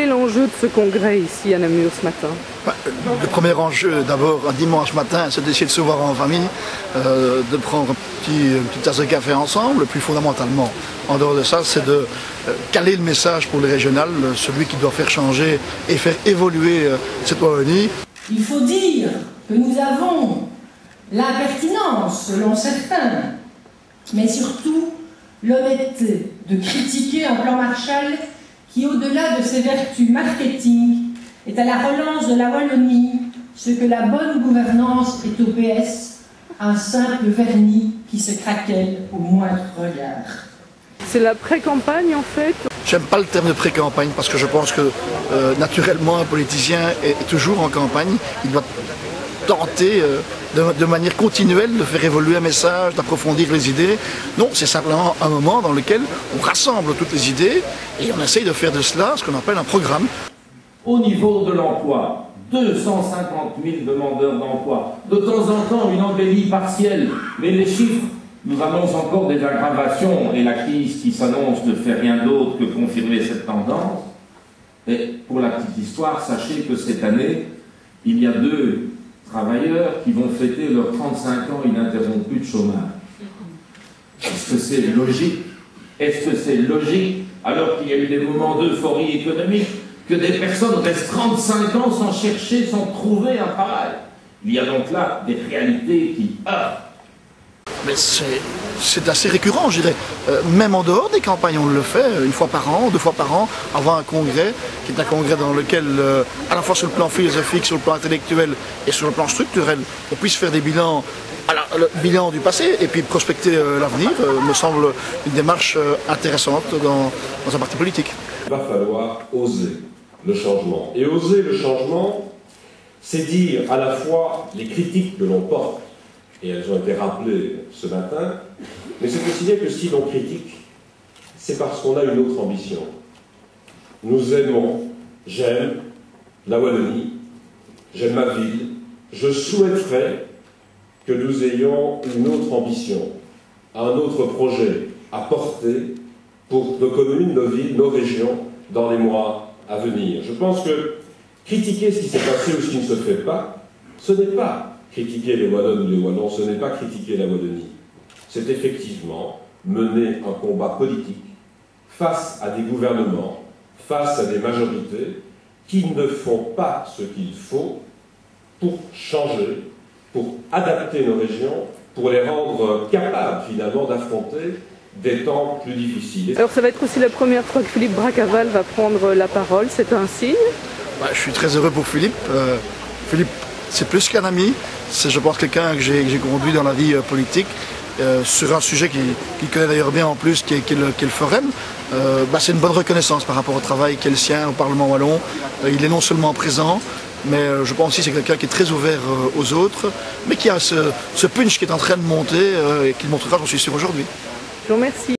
est l'enjeu de ce congrès ici à Namur ce matin? Le premier enjeu, d'abord, un dimanche matin, c'est d'essayer de se voir en famille, de prendre une petite tasse de café ensemble. Et puis fondamentalement, en dehors de ça, c'est de caler le message pour les régionales, celui qui doit faire changer et faire évoluer cette Wallonie. Il faut dire que nous avons l'impertinence, selon certains, mais surtout l'honnêteté de critiquer un plan Marshall qui, au-delà de ses vertus marketing, est à la relance de la Wallonie ce que la bonne gouvernance est au PS, un simple vernis qui se craquelle au moindre regard. C'est la pré-campagne en fait? J'aime pas le terme de pré-campagne parce que je pense que naturellement un politicien est toujours en campagne. Il doit tenter de manière continuelle de faire évoluer un message, d'approfondir les idées. Non, c'est simplement un moment dans lequel on rassemble toutes les idées et on essaye de faire de cela ce qu'on appelle un programme. Au niveau de l'emploi, 250 000 demandeurs d'emploi. De temps en temps, une embellie partielle, mais les chiffres nous annoncent encore des aggravations et la crise qui s'annonce ne fait rien d'autre que confirmer cette tendance. Et pour la petite histoire, sachez que cette année, il y a 2 travailleurs qui vont fêter leurs 35 ans ininterrompus de chômage. Est-ce que c'est logique? Est-ce que c'est logique, alors qu'il y a eu des moments d'euphorie économique, que des personnes restent 35 ans sans chercher, sans trouver un travail? Il y a donc là des réalités qui heurtent. Mais c'est assez récurrent, je dirais. Même en dehors des campagnes, on le fait 1 fois par an, 2 fois par an, avoir un congrès, qui est un congrès dans lequel, à la fois sur le plan philosophique, sur le plan intellectuel et sur le plan structurel, on puisse faire des bilans, le bilan du passé et puis prospecter l'avenir, me semble une démarche intéressante dans un parti politique. Il va falloir oser le changement. Et oser le changement, c'est dire à la fois les critiques que l'on porte, et elles ont été rappelées ce matin, mais c'est aussi dire que si l'on critique, c'est parce qu'on a une autre ambition. Nous aimons, j'aime la Wallonie, j'aime ma ville, je souhaiterais que nous ayons une autre ambition, un autre projet à porter pour nos communes, nos villes, nos régions, dans les mois à venir. Je pense que critiquer ce qui s'est passé ou ce qui ne se fait pas, ce n'est pas critiquer les Wallonnes ou les Wallons, ce n'est pas critiquer la Wallonie. C'est effectivement mener un combat politique face à des gouvernements, face à des majorités qui ne font pas ce qu'il faut pour changer, pour adapter nos régions, pour les rendre capables finalement d'affronter des temps plus difficiles. Alors ça va être aussi la première fois que Philippe Bracaval va prendre la parole, c'est un signe? Je suis très heureux pour Philippe. Philippe, c'est plus qu'un ami, c'est je pense quelqu'un que j'ai conduit dans la vie politique, sur un sujet qu'il connaît d'ailleurs bien en plus, qui est le forum. C'est une bonne reconnaissance par rapport au travail qui est le sien au Parlement wallon. Il est non seulement présent, mais je pense aussi que c'est quelqu'un qui est très ouvert aux autres, mais qui a ce punch qui est en train de monter et qu'il montrera, j'en suis sûr, aujourd'hui. Je vous remercie.